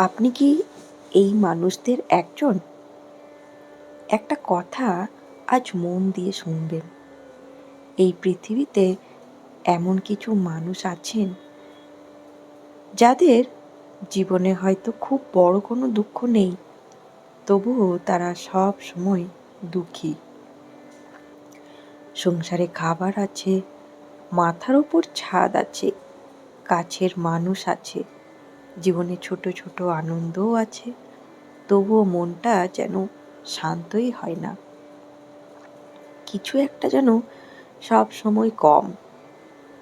আপনি কি এই মানুষদের একজন? একটা কথা আজ মন দিয়ে শুনবেন। এই পৃথিবীতে এমন কিছু মানুষ আছেন যাদের জীবনে হয়তো খুব বড় কোনো দুঃখ নেই, তবুও তারা সব সময় দুঃখী। সংসারে খাবার আছে, মাথার ওপর ছাদ আছে, কাছের মানুষ আছে, জীবনে ছোট ছোট আনন্দও আছে, তবুও মনটা যেন শান্তই হয় না। কিছু একটা যেন সব সময় কম,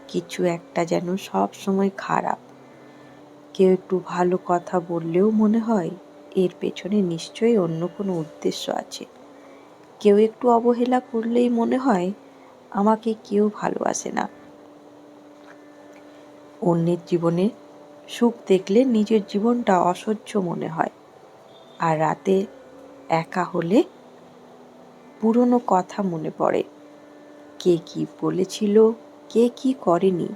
কিছু একটা যেন সব সময় খারাপ। কেউ একটু ভালো কথা বললেও মনে হয় এর পেছনে নিশ্চয়ই অন্য কোনো উদ্দেশ্য আছে। কেউ একটু অবহেলা করলেই মনে হয় আমাকে কেউ ভালোবাসে না। অন্যের জীবনে সুখ দেখলে নিজের জীবনটা অসহ্য মনে হয়। আর রাতে একা হলে পুরনো কথা মনে পড়ে। কে কি বলেছিল, কে কি করেনি,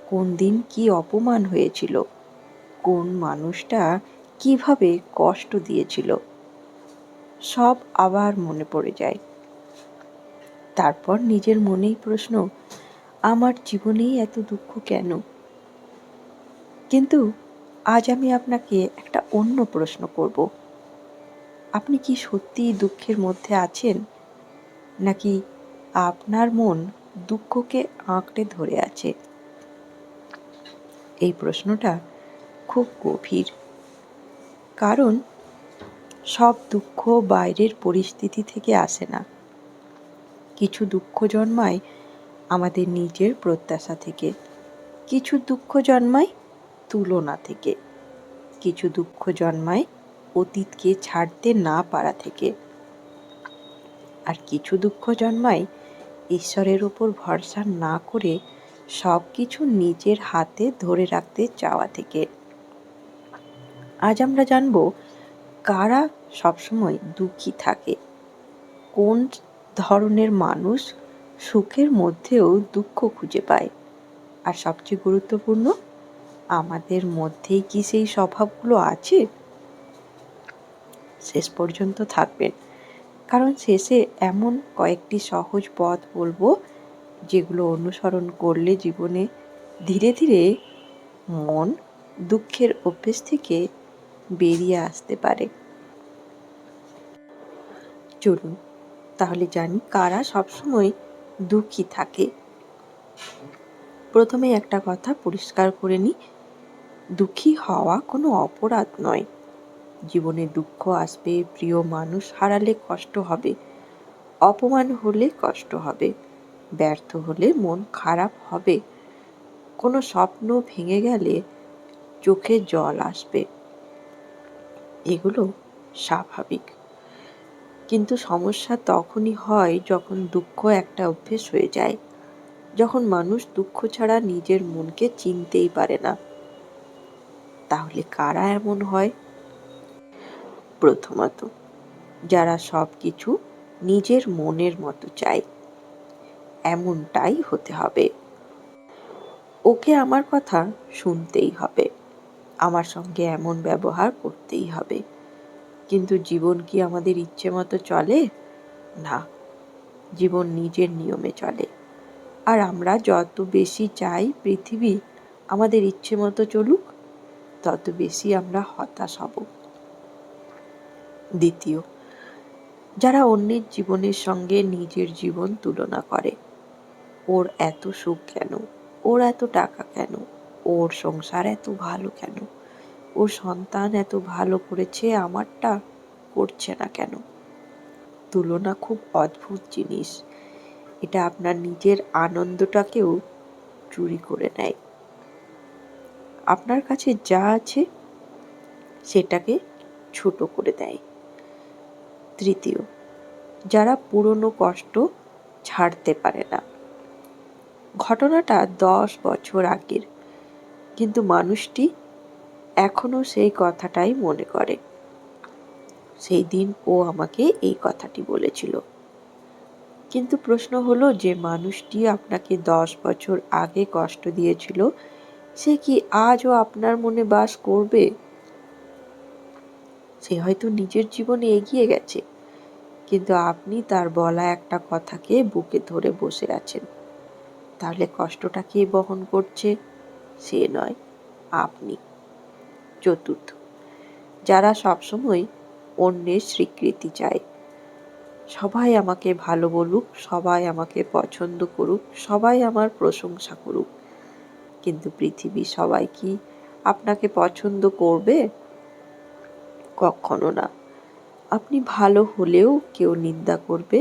কোন দিন কি অপমান হয়েছিল, কোন মানুষটা কিভাবে কষ্ট দিয়েছিল, সব আবার মনে পড়ে যায়। তারপর নিজের মনেই প্রশ্ন, আমার জীবনেই এত দুঃখ কেন? কিন্তু আজ আমি আপনাকে একটা অন্য প্রশ্ন করব। আপনি কি সত্যিই দুঃখের মধ্যে আছেন, নাকি আপনার মন দুঃখকে আঁকড়ে ধরে আছে? এই প্রশ্নটা খুব গভীর, কারণ সব দুঃখ বাইরের পরিস্থিতি থেকে আসে না। কিছু দুঃখ জন্মায় আমাদের নিজের প্রত্যাশা থেকে, কিছু দুঃখ জন্মায় তুলনা থেকে, কিছু দুঃখ জন্মায় অতীতকে ছাড়তে না পারা থেকে, আর কিছু দুঃখ জন্মায় ঈশ্বরের ওপর ভরসা না করে সব কিছু নিজের হাতে ধরে রাখতে চাওয়া থেকে। আজ আমরা জানব কারা সবসময় দুঃখী থাকে, কোন ধরনের মানুষ সুখের মধ্যেও দুঃখ খুঁজে পায়, আর সবচেয়ে গুরুত্বপূর্ণ, আমাদের মধ্যেই কি সেই স্বভাবগুলো আছে? শেষ পর্যন্ত থাকবেন, কারণ শেষে এমন কয়েকটি সহজ পথ বলবো যেগুলো অনুসরণ করলে জীবনে ধীরে ধীরে মন দুঃখের অভ্যেস থেকে বেরিয়ে আসতে পারে। চলুন তাহলে জানি কারা সবসময় দুঃখী থাকে। প্রথমে একটা কথা পরিষ্কার করে নিই, দুঃখী হওয়া কোনো অপরাধ নয়। জীবনে দুঃখ আসবে, প্রিয় মানুষ হারালে কষ্ট হবে, অপমান হলে কষ্ট হবে, ব্যর্থ হলে মন খারাপ হবে, কোনো স্বপ্ন ভেঙে গেলে চোখে জল আসবে। এগুলো স্বাভাবিক। কিন্তু সমস্যা তখনই হয় যখন দুঃখ একটা অভ্যেস হয়ে যায়, যখন মানুষ দুঃখ ছাড়া নিজের মনকে চিনতেই পারে না। তাহলে কারা এমন হয়? প্রথমত, যারা সব কিছু নিজের মনের মতো চায়। এমনটাই হতে হবে, ওকে আমার কথা শুনতেই হবে, আমার সঙ্গে এমন ব্যবহার করতেই হবে। কিন্তু জীবন কি আমাদের ইচ্ছে মতো চলে? না, জীবন নিজের নিয়মে চলে। আর আমরা যত বেশি চাই পৃথিবী আমাদের ইচ্ছে মতো চলুক, তত বেশি আমরা হতাশ হব। দ্বিতীয়, যারা অন্যের জীবনের সঙ্গে নিজের জীবন তুলনা করে। ওর এত সুখ কেন, ওর এত টাকা কেন, ওর সংসার এত ভালো কেন, ওর সন্তান এত ভালো করেছে, আমারটা করছে না কেন? তুলনা খুব অদ্ভুত জিনিস। এটা আপনার নিজের আনন্দটাকেও চুরি করে নেয়। আপনার কাছে যা আছে সেটাকে ছোট করে দেয়। তৃতীয়, যারা পুরনো কষ্ট ছাড়তে পারে না। ঘটনাটা 10 বছর আগের, কিন্তু মানুষটি এখনো সেই কথাটাই মনে করে। সেই দিন ও আমাকে এই কথাটি বলেছিল। কিন্তু প্রশ্ন হলো, যে মানুষটি আপনাকে 10 বছর আগে কষ্ট দিয়েছিল, সে কি আজও আপনার মনে বাস করবে? সে হয়তো নিজের জীবনে এগিয়ে গেছে, কিন্তু আপনি তার বলা একটা কথাকে বুকে ধরে বসে আছেন। তাহলে কষ্টটা কে বহন করছে? সে নয়, আপনি। চতুর্থ, যারা সবসময় অন্যের স্বীকৃতি চায়। সবাই আমাকে ভালো বলুক, সবাই আমাকে পছন্দ করুক, সবাই আমার প্রশংসা করুক, কিন্তু পৃথিবীর সবাই কি আপনাকে পছন্দ করবে? কখনো না। আপনি ভালো হলেও কেউ নিন্দা করবে,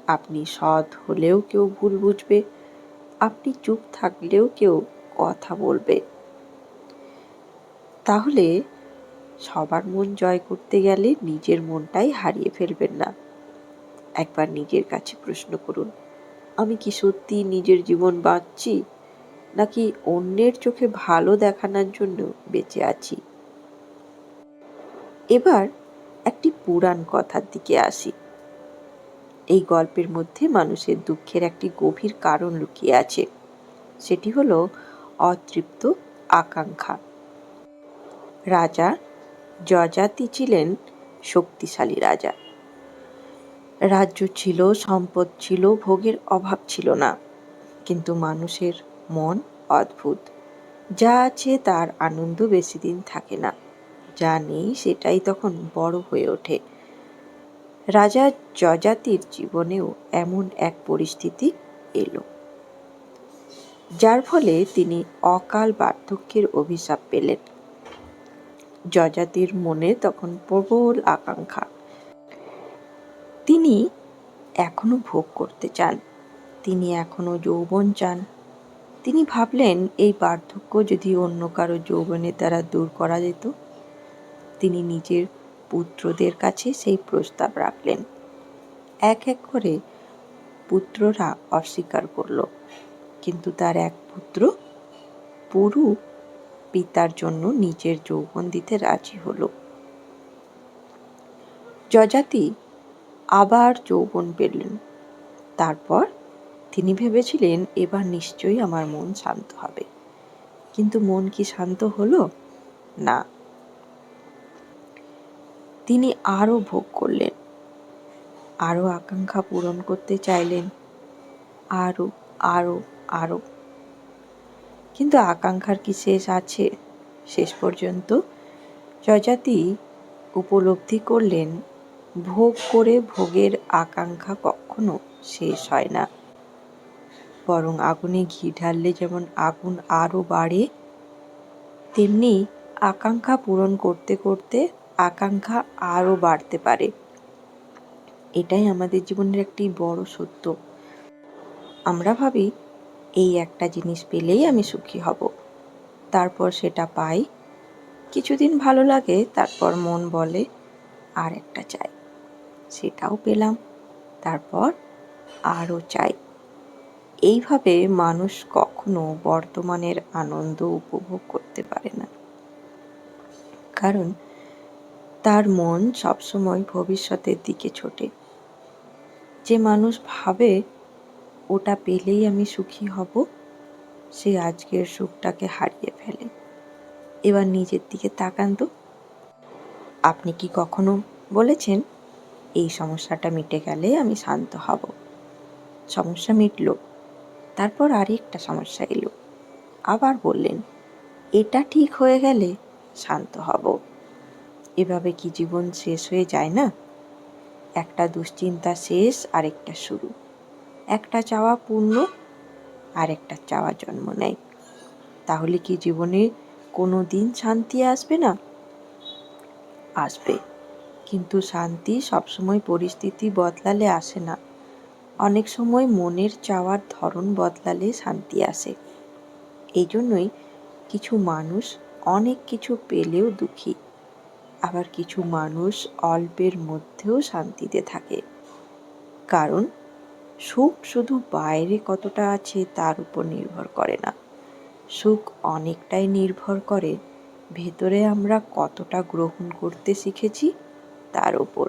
আপনি সৎ হলেও কেউ ভুল বুঝবে, আপনি চুপ থাকলেও কেউ কথা বলবে। তাহলে সবার মন জয় করতে গেলে নিজের মনটাই হারিয়ে ফেলবেন না। একবার নিজের কাছে প্রশ্ন করুন, আমি কি সত্যি নিজের জীবন বাঁচছি, নাকি অন্যের চোখে ভালো দেখানোর জন্য বেঁচে আছি? এবার একটি পুরাণ কথার দিকে আসি। এই গল্পের মধ্যে মানুষের দুঃখের একটি গভীর কারণ লুকিয়ে আছে। সেটি হলো অতৃপ্ত আকাঙ্ক্ষা। রাজা যযাতি ছিলেন শক্তিশালী রাজা। রাজ্য ছিল, সম্পদ ছিল, ভোগের অভাব ছিল না। কিন্তু মানুষের মন অদ্ভুত। যা আছে তার আনন্দ বেশি দিন থাকে না, যা নেই সেটাই তখন বড় হয়ে ওঠে। রাজা যযাতির জীবনেও এমন এক পরিস্থিতি এলো, যার ফলে তিনি অকাল বার্ধক্যের অভিশাপ পেলেন। যযাতির মনে তখন প্রবল আকাঙ্ক্ষা। তিনি এখনো ভোগ করতে চান, তিনি এখনো যৌবন চান। তিনি ভাবলেন, এই বার্ধক্য যদি অন্য কারো যৌবনের দ্বারা দূর করা যেত। তিনি নিজের পুত্রদের কাছে সেই প্রস্তাব রাখলেন। এক এক করে পুত্ররা অস্বীকার করল, কিন্তু তার এক পুত্র পুরু পিতার জন্য নিজের যৌবন দিতে রাজি হল। যযাতি আবার যৌবন পেলেন। তারপর তিনি ভেবেছিলেন, এবার নিশ্চয়ই আমার মন শান্ত হবে। কিন্তু মন কি শান্ত হলো? না। তিনি আরো ভোগ করলেন, আরো আকাঙ্ক্ষা পূরণ করতে চাইলেন, আরো আরো আরো। কিন্তু আকাঙ্ক্ষার কি শেষ আছে? শেষ পর্যন্ত যযাতি উপলব্ধি করলেন, ভোগ করে ভোগের আকাঙ্ক্ষা কখনো শেষ হয় না। বরং আগুনে ঘি ঢাললে যেমন আগুন আরো বাড়ে, তেমনি আকাঙ্ক্ষা পূরণ করতে করতে আকাঙ্ক্ষা আরো বাড়তে পারে। এটাই আমাদের জীবনের একটি বড় সত্য। আমরা ভাবি, এই একটা জিনিস পেলেই আমি সুখী হব। তারপর সেটা পাই, কিছুদিন ভালো লাগে, তারপর মন বলে আর একটা চাই। সেটাও পেলাম, তারপর আরও চাই। এইভাবে মানুষ কখনো বর্তমানের আনন্দ উপভোগ করতে পারে না, কারণ তার মন সবসময় ভবিষ্যতের দিকে ছোটে। যে মানুষ ভাবে ওটা পেলেই আমি সুখী হব, সে আজকের সুখটাকে হারিয়ে ফেলে। এবার নিজের দিকে তাকান তো। আপনি কি কখনো বলেছেন, এই সমস্যাটা মিটে গেলে আমি শান্ত হব? সমস্যা মিটল, তারপর আরেকটা সমস্যা এলো, আবার বললেন, এটা ঠিক হয়ে গেলে শান্ত হব। এভাবে কি জীবন শেষ হয়ে যায় না? একটা দুশ্চিন্তা শেষ, আরেকটা শুরু। একটা চাওয়া পূর্ণ, আরেকটা চাওয়া জন্ম নেয়। তাহলে কি জীবনে কোনো দিন শান্তি আসবে না? আসবে, কিন্তু শান্তি সবসময় পরিস্থিতি বদলালে আসে না। অনেক সময় মনের চাওয়ার ধরন বদলালে শান্তি আসে। এই জন্যই কিছু মানুষ অনেক কিছু পেলেও দুঃখী, আবার কিছু মানুষ অল্পের মধ্যেও শান্তিতে থাকে। কারণ সুখ শুধু বাইরে কতটা আছে তার উপর নির্ভর করে না, সুখ অনেকটাই নির্ভর করে ভেতরে আমরা কতটা গ্রহণ করতে শিখেছি তার উপর।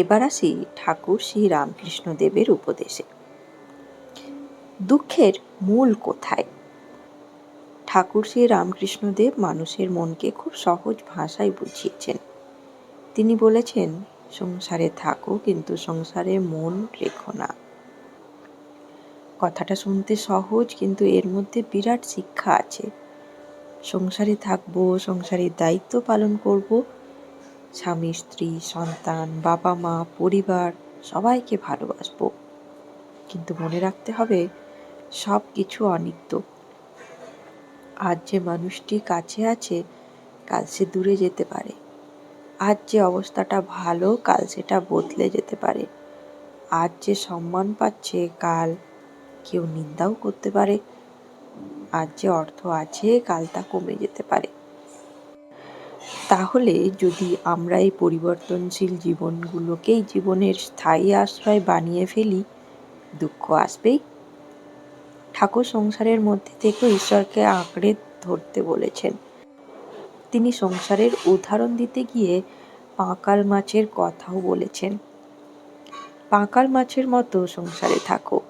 এবার আসি ঠাকুর শ্রী রামকৃষ্ণদেবের উপদেশে। দুঃখের মূল কোথায়? ঠাকুর শ্রী রামকৃষ্ণদেব মানুষের মনকে খুব সহজ ভাষায় বুঝিয়েছেন। তিনি বলেছেন, সংসারে থাকো কিন্তু সংসারে মন রেখো না। কথাটা শুনতে সহজ, কিন্তু এর মধ্যে বিরাট শিক্ষা আছে। সংসারে থাকবো, সংসারের দায়িত্ব পালন করব, স্বামী স্ত্রী সন্তান বাবা মা পরিবার সবাইকে ভালোবাসবো, কিন্তু মনে রাখতে হবে সব কিছু অনিত্য। আজ যে মানুষটি কাছে আছে কাল সে দূরে যেতে পারে। আজ যে অবস্থাটা ভালো কাল সেটা বদলে যেতে পারে। আজ যে সম্মান পাচ্ছে কাল কেউ নিন্দাও করতে পারে। আজ যে অর্থ আছে কাল তা কমে যেতে পারে। তাহলে যদি আমরা এই পরিবর্তনশীল জীবনগুলোকেই জীবনের স্থায়ী আশ্রয় বানিয়ে ফেলি, দুঃখ আসবেই। ঠাকুর সংসারের মধ্যে থেকে ঈশ্বরকে আঁকড়ে ধরতে বলেছেন। তিনি সংসারের উদাহরণ দিতে গিয়ে পাঁকাল মাছের কথাও বলেছেন। পাঁকাল মাছের মতো সংসারে থাকো।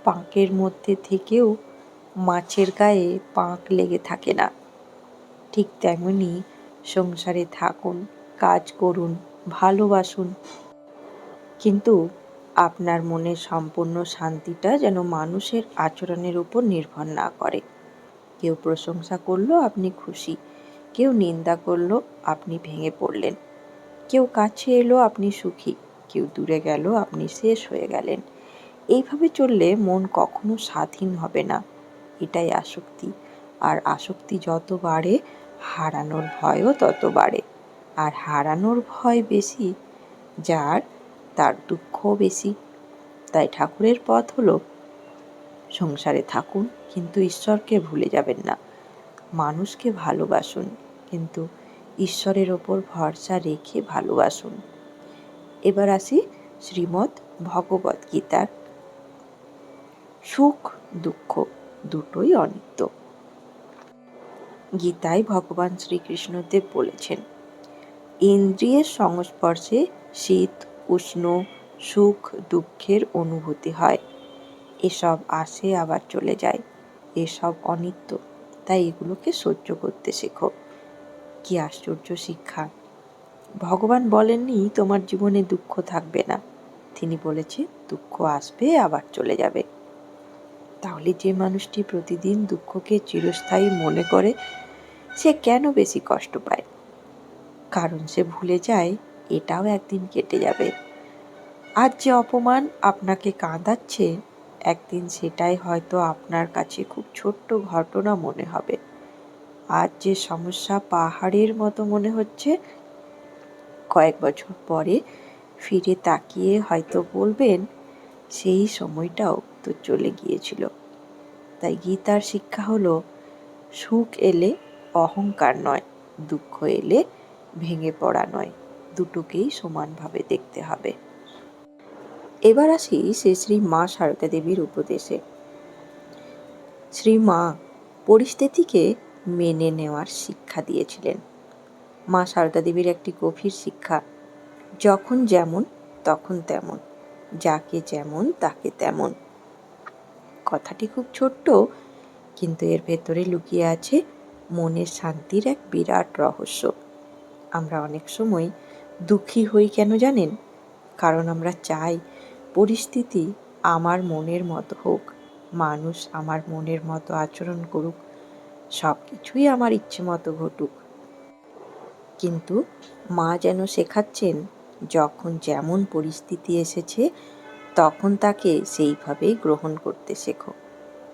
পাঁকের মধ্যে থেকেও মাছের গায়ে পাঁক লেগে থাকে না। ঠিক তেমনি সংসারে থাকুন, কাজ করুন, ভালোবাসুন, কিন্তু আপনার মনের সম্পূর্ণ শান্তিটা যেন মানুষের আচরণের উপর নির্ভর না করে। কেউ প্রশংসা করলো আপনি খুশি, কেউ নিন্দা করলো আপনি ভেঙে পড়লেন, কেউ কাছে এলো আপনি সুখী, কেউ দূরে গেল আপনি শেষ হয়ে গেলেন। এইভাবে চললে মন কখনো স্বাধীন হবে না। এটাই আসক্তি। আর আসক্তি যত বাড়ে হারানোর ভয়ও তত বাড়ে। আর হারানোর ভয় বেশি যার, তার দুঃখও বেশি। তাই ঠাকুরের পথ হলো, সংসারে থাকুন কিন্তু ঈশ্বরকে ভুলে যাবেন না। মানুষকে ভালোবাসুন কিন্তু ঈশ্বরের ওপর ভরসা রেখে ভালোবাসুন। এবার আসি শ্রীমদ্ ভগবত গীতার। সুখ দুঃখ দুটোই অনিত্য। গীতায় ভগবান শ্রীকৃষ্ণদেব বলেছেন, ইন্দ্রিয়ের সংস্পর্শে শীত উষ্ণ সুখ দুঃখের অনুভূতি হয়। এসব আসে আবার চলে যায়, এসব অনিত্য। তাই এগুলোকে সহ্য করতে শেখো। কি আশ্চর্য শিক্ষা! ভগবান বলেননি তোমার জীবনে দুঃখ থাকবে না, তিনি বলেছেন দুঃখ আসবে আবার চলে যাবে। তাহলে যে মানুষটি প্রতিদিন দুঃখকে চিরস্থায়ী মনে করে সে কেন বেশি কষ্ট পায়? কারণ সে ভুলে যায় এটাও একদিন কেটে যাবে। আজ যে অপমান আপনাকে কাঁদাচ্ছে একদিন সেটাই হয়তো আপনার কাছে খুব ছোট্ট ঘটনা মনে হবে। আজ যে সমস্যা পাহাড়ের মতো মনে হচ্ছে কয়েক বছর পরে ফিরে তাকিয়ে হয়তো বলবেন সেই সময়টাও তো চলে গিয়েছিল। তাই গীতার শিক্ষা হলো, সুখ এলে অহংকার নয়, দুঃখ এলে ভেঙে পড়া নয়, দুটোকেই সমানভাবে দেখতে হবে। এবার আসি শ্রী শ্রী মা সারদা দেবীর উপদেশে। শ্রী মা পরিস্থিতিকে মেনে নেওয়ার শিক্ষা দিয়েছিলেন। মা সারদা দেবীর একটি গভীর শিক্ষা, যখন যেমন তখন তেমন, যাকে যেমন তাকে তেমন। কথাটি খুব ছোট্ট, কিন্তু এর ভেতরে লুকিয়ে আছে মনের শান্তির এক বিরাট রহস্য। আমরা অনেক সময় দুঃখী হই কেন জানেন? কারণ আমরা চাই পরিস্থিতি আমার মনের মতো হোক, মানুষ আমার মনের মতো আচরণ করুক, সব কিছুই আমার ইচ্ছে মতো ঘটুক। কিন্তু মা যেন শেখাচ্ছেন, যখন যেমন পরিস্থিতি এসেছে তখন তাকে সেইভাবেই গ্রহণ করতে শেখো।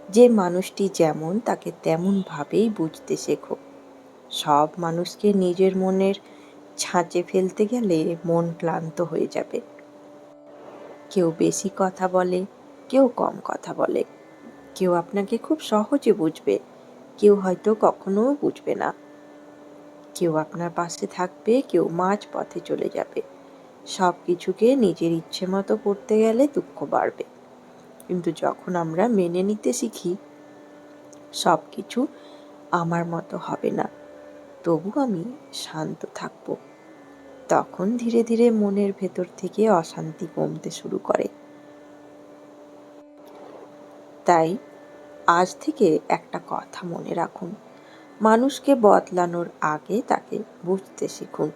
যে মানুষটি যেমন তাকে তেমনভাবেই বুঝতে শেখো। সব মানুষকে নিজের মনের ছাঁচে ফেলতে গেলে মন ক্লান্ত হয়ে যাবে। কেউ বেশি কথা বলে, কেউ কম কথা বলে, কেউ আপনাকে খুব সহজে বুঝবে, কেউ হয়তো কখনোও বুঝবে না। কেউ আপনার পাশে থাকবে, কেউ মাঝ পথে চলে যাবে। সব কিছুকে নিজের ইচ্ছে মতো করতে গেলে দুঃখ বাড়বে। কিন্তু যখন আমরা মেনে নিতে শিখি সব কিছু আমার মতো হবে না, তবু আমি শান্ত থাকব, তখন ধীরে ধীরে মনের ভেতর থেকে অশান্তি কমতে শুরু করে। তাই আজ থেকে একটা কথা মনে রাখুন, মানুষকে বদলানোর আগে তাকে বুঝতে শিখুন,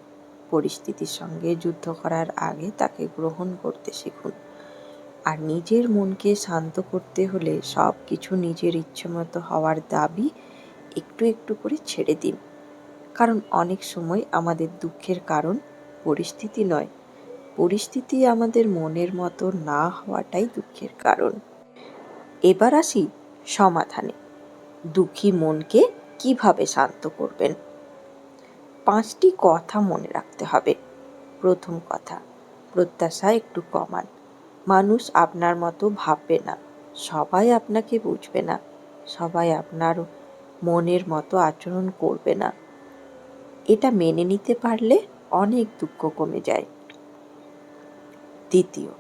পরিস্থিতির সঙ্গে যুদ্ধ করার আগে তাকে গ্রহণ করতে শিখুন। আর নিজের মনকে শান্ত করতে হলে সব কিছু নিজের ইচ্ছেমতো হওয়ার দাবি একটু একটু করে ছেড়ে দিন। কারণ অনেক সময় আমাদের দুঃখের কারণ পরিস্থিতি নয়, পরিস্থিতি আমাদের মনের মতো না হওয়াটাই দুঃখের কারণ। এবার আসি সমাধানে। দুঃখী মনকে কিভাবে শান্ত করবেন? 5টি কথা মনে রাখতে হবে। প্রথম কথা, প্রত্যাশা একটু কমান। মানুষ আপনার মতো ভাববে না, সবাই আপনাকে বুঝবে না, সবাই আপনার মনের মতো আচরণ করবে না। এটা মেনে নিতে পারলে অনেক দুঃখ কমে যায়। দ্বিতীয়,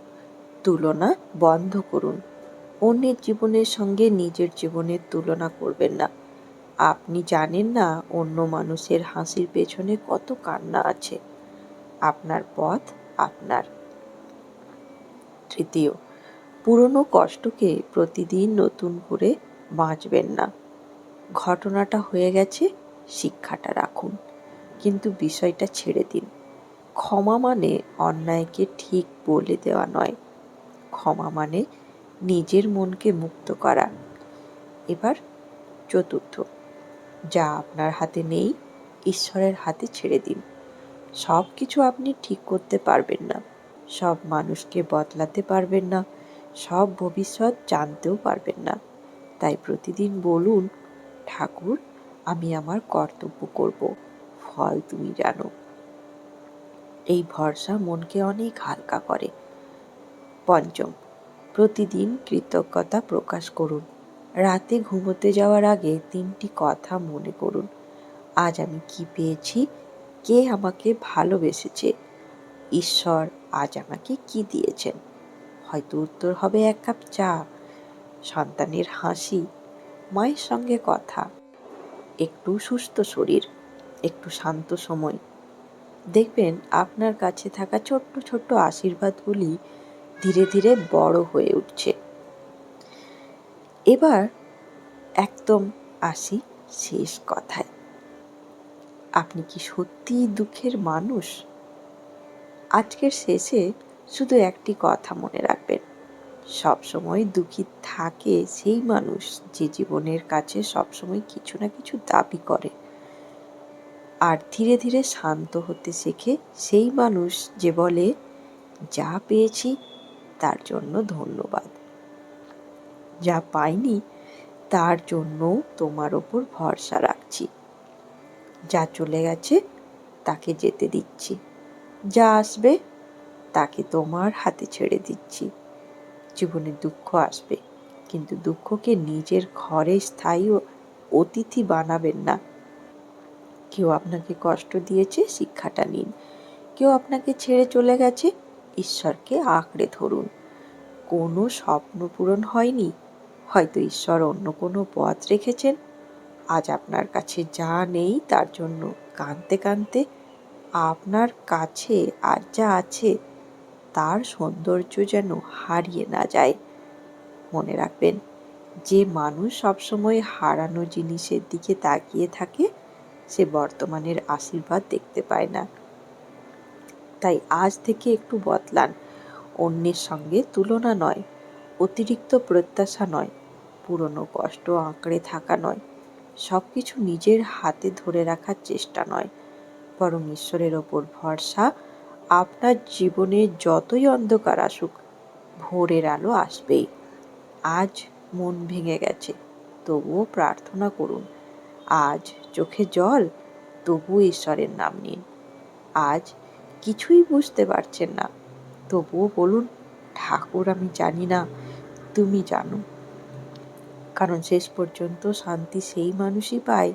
তুলনা বন্ধ করুন। অন্যের জীবনের সঙ্গে নিজের জীবনের তুলনা করবেন না। আপনি জানেন না অন্য মানুষের হাসির পেছনে কত কান্না আছে। আপনার পথ আপনার। তৃতীয়, পুরনো কষ্টকে প্রতিদিন নতুন করে বাঁচবেন না। ঘটনাটা হয়ে গেছে, শিক্ষাটা রাখুন, কিন্তু বিষয়টা ছেড়ে দিন। ক্ষমা মানে অন্যায়কে ঠিক বলে দেওয়া নয়, ক্ষমা মানে নিজের মনকে মুক্ত করা। এবার চতুর্থ, যা আপনার হাতে নেই ঈশ্বরের হাতে ছেড়ে দিন। সব কিছু আপনি ঠিক করতে পারবেন না, সব মানুষকে বদলাতে পারবেন না, সব ভবিষ্যৎ জানতেও পারবেন না। তাই প্রতিদিন বলুন, ঠাকুর, আমি আমার কর্তব্য করব, ফল তুমি জানো। এই ভরসা মনকে অনেক হালকা করে। পঞ্চম, প্রতিদিন কৃতজ্ঞতা প্রকাশ করুন। রাতে ঘুমোতে যাওয়ার আগে 3টি কথা মনে করুন। আজ আমি কি পেয়েছি, কে আমাকে ভালোবেসেছে, ঈশ্বর আজ আমাকে কি দিয়েছেন। হয়তো উত্তর হবে 1 কাপ চা, সন্তানের হাসি, মায়ের সঙ্গে কথা, একটু সুস্থ শরীর, একটু শান্ত সময়। দেখবেন আপনার কাছে থাকা ছোট্ট ছোট্ট আশীর্বাদগুলি ধীরে ধীরে বড় হয়ে উঠছে। এবার একদম আসি শেষ কথায়। আপনি কি সত্যিই দুঃখের মানুষ? আজকের শেষে শুধু একটি কথা মনে রাখবেন, সবসময় দুঃখী থাকে সেই মানুষ যে জীবনের কাছে সবসময় কিছু না কিছু দাবি করে। আর ধীরে ধীরে শান্ত হতে শেখে সেই মানুষ যে বলে, যা পেয়েছি তার জন্য ধন্যবাদ, যা পাইনি তার জন্য তোমার ওপর ভরসা রাখছি, যা চলে গেছে তাকে যেতে দিচ্ছি, যা আসবে তাকে তোমার হাতে ছেড়ে দিচ্ছি। জীবনে দুঃখ আসবে, কিন্তু দুঃখকে নিজের ঘরে স্থায়ী অতিথি বানাবেন না। কেউ আপনাকে কষ্ট দিয়েছে, শিক্ষাটা নিন। কেউ আপনাকে ছেড়ে চলে গেছে, ঈশ্বরকে আঁকড়ে ধরুন। কোনো স্বপ্ন পূরণ হয়নি, হয়তো ঈশ্বর অন্য কোনো পথ রেখেছেন। আজ আপনার কাছে যা নেই তার জন্য কাঁদতে কাঁদতে আপনার কাছে আর যা আছে তার সৌন্দর্য যেন হারিয়ে না যায়। মনে রাখবেন, যে মানুষ সবসময় হারানো জিনিসের দিকে তাকিয়ে থাকে সে বর্তমানের আশীর্বাদ দেখতে পায় না। তাই আজ থেকে একটু বদলান। অন্যের সঙ্গে তুলনা নয়, অতিরিক্ত প্রত্যাশা নয়, পুরনো কষ্ট আঁকড়ে থাকা নয়, সব কিছু নিজের হাতে ধরে রাখার চেষ্টা নয়, বরং ঈশ্বরের ওপর ভরসা। আপনার জীবনে যতই অন্ধকার আসুক, ভোরের আলো আসবেই। আজ মন ভেঙে গেছে, তবুও প্রার্থনা করুন। আজ চোখে জল, তবুও ঈশ্বরের নাম নিন। আজ কিছুই বুঝতে পারছেন না, তবুও বলুন, ঠাকুর, আমি জানি না, তুমি জানো। কারণ শেষ পর্যন্ত শান্তি সেই মানুষই পায়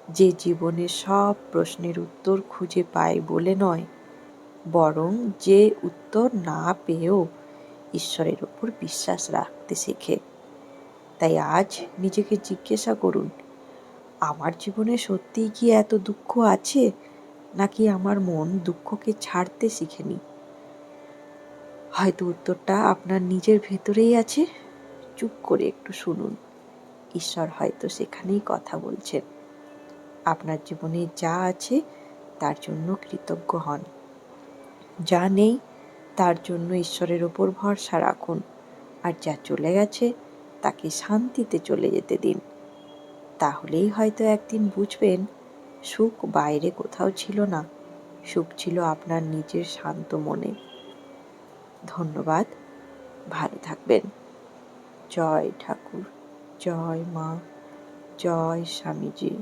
যে জীবনের সব প্রশ্নের উত্তর খুঁজে পায় বলে নয়, বরং যে উত্তর না পেয়েও ঈশ্বরের ওপর বিশ্বাস রাখতে শেখে। তাই আজ নিজেকে জিজ্ঞাসা করুন, আমার জীবনে সত্যিই কি এত দুঃখ আছে, নাকি আমার মন দুঃখকে ছাড়তে শিখেনি? হয়তো উত্তরটা আপনার নিজের ভেতরেই আছে। চুপ করে একটু শুনুন। ঈশ্বর হয়তো সেখানেই কথা বলছেন। আপনার জীবনে যা আছে তার জন্য কৃতজ্ঞ হন, যা নেই তার জন্য ঈশ্বরের ওপর ভরসা রাখুন, আর যা চলে গেছে তাকে শান্তিতে চলে যেতে দিন। তাহলেই হয়তো একদিন বুঝবেন সুখ বাইরে কোথাও ছিল না, সুখ ছিল আপনার নিজের শান্ত মনে। ধন্যবাদ, ভালো থাকবেন। জয় ঠাকুর, জয় মা, জয় স্বামীজি।